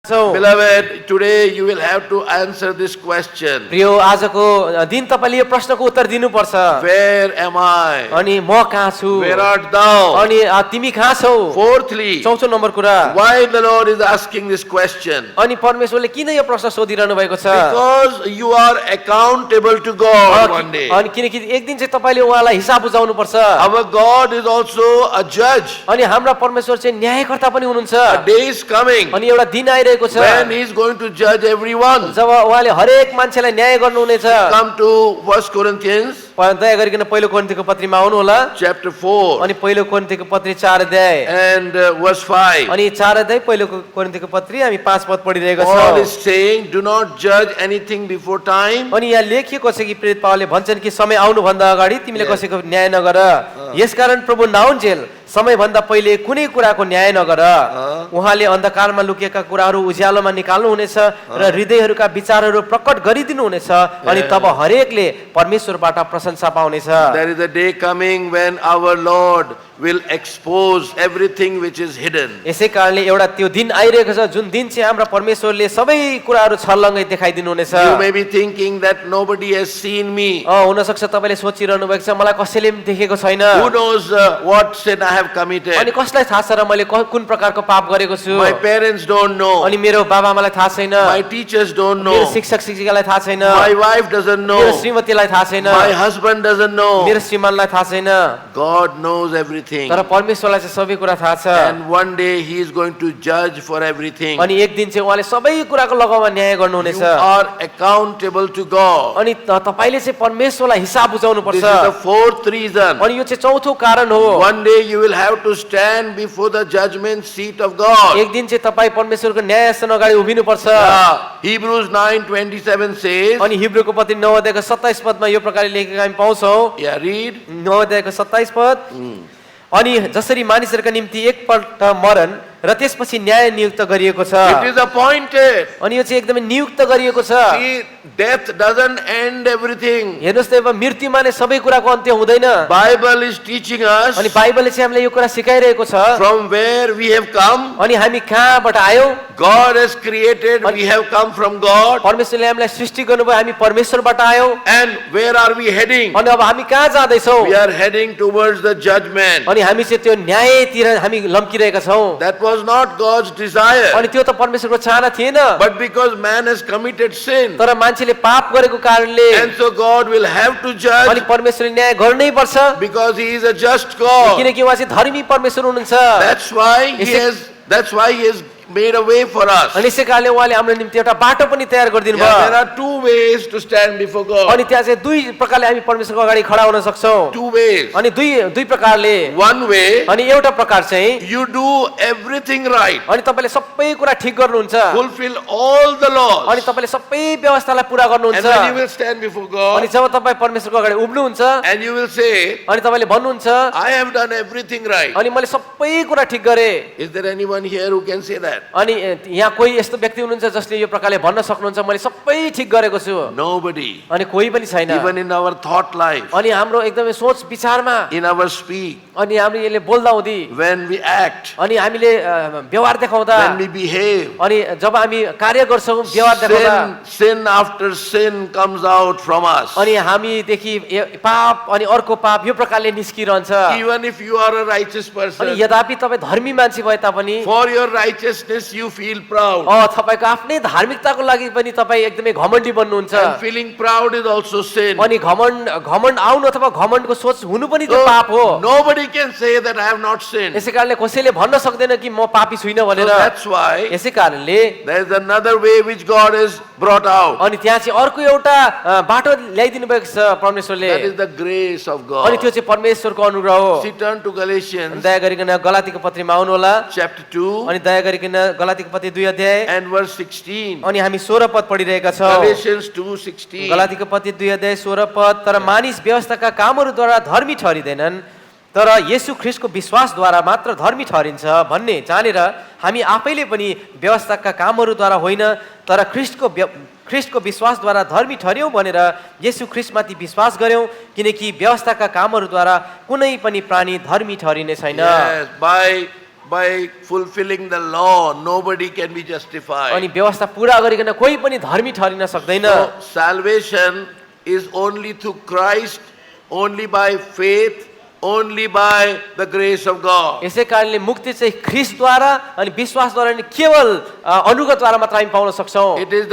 Beloved, today you will have to answer this question. प्रियो आजको दिन तपाईले यो प्रश्नको उत्तर दिनुपर्छ। Where am I? अनि म कहाँ छु? Where art thou? अनि तिमी कहाँ छौ? Fourthly, चौथो नम्बर कुरा, why the Lord is asking this question? अनि परमेश्वरले किन यो प्रश्न सोधिरहनु भएको छ? Because you are accountable to God one day. अनि किनकि एक दिन चाहिँ तपाईले उहाँलाई हिसाब बुझाउनु पर्छ। Our God is also a judge. अनि हाम्रा परमेश्वर चाहिँ न्यायकर्ता पनि हुनुहुन्छ। A day is coming अनि एउटा दिन आइरहेको छ when He is going to judge everyone. जब उहाँले हरेक मान्छेलाई न्याय गर्नुहुनेछ। Come to 1 Corinthians दया गरिकन पहिलो कोरिन्थीको पत्रीमा आउनु होला। chapter 4 अनि पहिलो कोरिन्थीको पत्री 4 अध्याय and verse 5. अनि 4 अध्याय पहिलो कोरिन्थीको पत्री हामी 5 पद पढिरहेको Paul छौं। is saying, do not judge anything before time. अनि यहाँ लेखिएको छ कि प्रेरित पावलले भन्छन् कि समय आउनु भन्दा अगाडि तिमीले कसैको न्याय नगर। यसकारण प्रभु नआउन्जेल समय भन्दा पहिले कुनै कुराको न्याय नगर। उहाँले अन्धकारमा लुकेका कुराहरू उज्यालोमा निकाल्नु हुनेछ र हृदयहरूका विचारहरू प्रकट गरिदिनु हुनेछ अनि तब हरेकले परमेश्वरबाट प्रशंसा पाउनेछ। There is a day coming when our Lord will expose everything which is hidden. यसै कारणले एउटा त्यो दिन आइरहेको छ जुन दिन चाहिँ हाम्रो परमेश्वरले सबै कुराहरू छर्लङ्गै देखाइदिनु हुनेछ। You may be thinking that nobody has seen me. हुन सक्छ तपाईले सोचिरहनु भएको छ मलाई कसैले पनि देखेको छैन। Who knows what sin I have committed? अनि कसलाई थाहा छ र मैले कुन प्रकारको पाप गरेको छु? My parents don't know. अनि मेरो बाबाआमालाई थाहा छैन। My teachers don't मेरो know. शिक्षक शिक्षिकालाई थाहा छैन। My wife doesn't मेरो know. श्रीमतीलाई थाहा छैन। My husband doesn't know. मेरो श्रीमानलाई थाहा छैन। God knows everything. तर परमेश्वरलाई चाहिँ सबै कुरा थाहा छ। And one day He is going to judge for everything. अनि एक दिन चाहिँ उहाँले सबै कुराको लगाउमा न्याय गर्नुहुनेछ। You are accountable to God. अनि तपाईले चाहिँ परमेश्वरलाई हिसाब बुझाउनु पर्छ। This is the fourth reason. अनि यो चाहिँ चौथो कारण हो। One day you will have to stand before the judgment seat of God. एक दिन चाहिँ तपाई परमेश्वरको न्यायासन अगाडि उभिनु पर्छ। Hebrews 9:27 says. अनि हिब्रूको पत्री 9 अध्यायको 27 पदमा यो प्रकारले लेखेको हामी पाउँछौं। Yeah, read. 9 अध्यायको 27 पद। अनि जसरी मानिसहरुका निम्ति एकपल्ट मरण र त्यसपछि न्याय नियुक्त गरिएको छ। It is appointed. अनि यो चाहिँ एकदमै नियुक्त गरिएको छ। See, death doesn't end everything. हेर्नुस् त अब मृत्युमा नै सबै कुराको अन्त्य हुँदैन। Bible is teaching us अनि बाइबलले चाहिँ हामीलाई यो कुरा सिकाइरहेको छ। from where we have come. अनि हामी कहाँबाट आयौं? God has created, we have come from God. परमेश्वरले हामीलाई सृष्टि गर्नुभयो, हामी परमेश्वरबाट आयौं। And where are we heading? अनि अब हामी कहाँ जाँदै छौं? We are heading towards the judgment. अनि हामी चाहिँ त्यो न्यायतिर हामी लम्किरहेका छौं। That was not God's desire. अनि त्यो त परमेश्वरको चाहना थिएन। But because man has committed sin, तर मान्छेले पाप गरेको कारणले and so God will have to judge अनि परमेश्वरले न्याय गर्नै पर्छ। because He is a just God. किनकि उहाँ चाहिँ धर्मी परमेश्वर हुनुहुन्छ। That's why He has made a way for us. अनि यसै कारणले उहाँले हाम्रो निम्ति एउटा बाटो पनि तयार गरिदिनु Yeah, भयो। there are two ways to stand before God. अनि त्यहाँ चाहिँ दुई प्रकारले हामी परमेश्वरको अगाडि खडा हुन सक्छौं। Two ways. अनि दुई प्रकारले। One way, अनि एउटा प्रकार चाहिँ you do everything right, अनि तपाईले सबै कुरा ठीक गर्नुहुन्छ। fulfill all the laws, अनि तपाईले सबै व्यवस्थालाई पूरा and गर्नुहुन्छ। when you will stand before God, अनि जब तपाई परमेश्वरको अगाडि उभिनुहुन्छ and you will say, अनि तपाईले भन्नुहुन्छ I have done everything right. अनि मैले सबै कुरा ठीक गरे। Is there anyone here who can say that? अनि यहाँ कोही यस्तो व्यक्ति हुनुहुन्छ जसले यो प्रकारले भन्न सक्नुहुन्छ मैले सबै ठीक गरेको छु? Nobody. अनि कोही पनि छैन। Even in our thought life, अनि हाम्रो एकदमै सोच विचारमा in our speech, अनि हामीले यसले बोल्दा हुँदी when we act, अनि हामीले व्यवहार देखाउँदा when we behave, अनि जब हामी कार्य गर्छौं व्यवहार देखाउँदा sin after sin comes out from us. अनि हामीदेखि पाप अनि अर्को पाप यो प्रकारले निस्किरहन्छ। Even if you are a righteous अनि person, यद्यपि तपाई धर्मी मान्छे भए तापनि for your righteousness you feel proud. तपाईको आफ्नै धार्मिकताको लागि पनि तपाई एकदमै घमण्डी बन्नुहुन्छ। And feeling proud is also sin. अनि घमण्ड आउनु अथवा घमण्डको सोच हुनु पनि त्यो So, पाप हो। nobody can say that I have not sinned. So यसै कारणले कसैले भन्न सक्दैन कि म पापी छुइनँ भनेर। that's why यसै कारणले there is another way which God has brought out. अनि त्यहाँ चाहिँ अर्को एउटा बाटो ल्याइदिनु भएको छ परमेश्वरले। That is the grace of अनि God. त्यो चाहिँ परमेश्वरको अनुग्रह हो। See, turn to Galatians दया गरिकन गलातीको पत्रीमा आउनु होला। chapter 2 अनि दया गरिकन गलातीको पत्री 2 अध्याय and verse 16. अनि हामी 16 पद पढिरहेका छौं। Galatians 2:16. गलातीको पत्री 2 अध्याय 16 पद। तर मानिस व्यवस्थाका कामहरूद्वारा धर्मी ठहरिँदैनन् तर येशू ख्रीष्टको विश्वासद्वारा मात्र धर्मी ठहरिन्छ भन्ने जानेर हामी आफैले पनि व्यवस्थाका कामहरूद्वारा होइन तर ख्रीष्टको विश्वासद्वारा धर्मी ठर्यौं भनेर येशू ख्रीष्टमाथि विश्वास गर्यौं किनकि व्यवस्थाका कामहरूद्वारा कुनै पनि प्राणी धर्मी ठहरिने छैन। Yes, by fulfilling the law, nobody can be justified. अनि व्यवस्था पूरा गरिकन कोही पनि धर्मी ठहरिन सक्दैन। So salvation is only through Christ, only by faith, only by the grace of God. यसै कारणले मुक्ति चाहिँ ख्रीष्टद्वारा अनि विश्वासद्वारा नि केवल अनुग्रहद्वारा मात्र हामी पाउन सक्छौँ। It is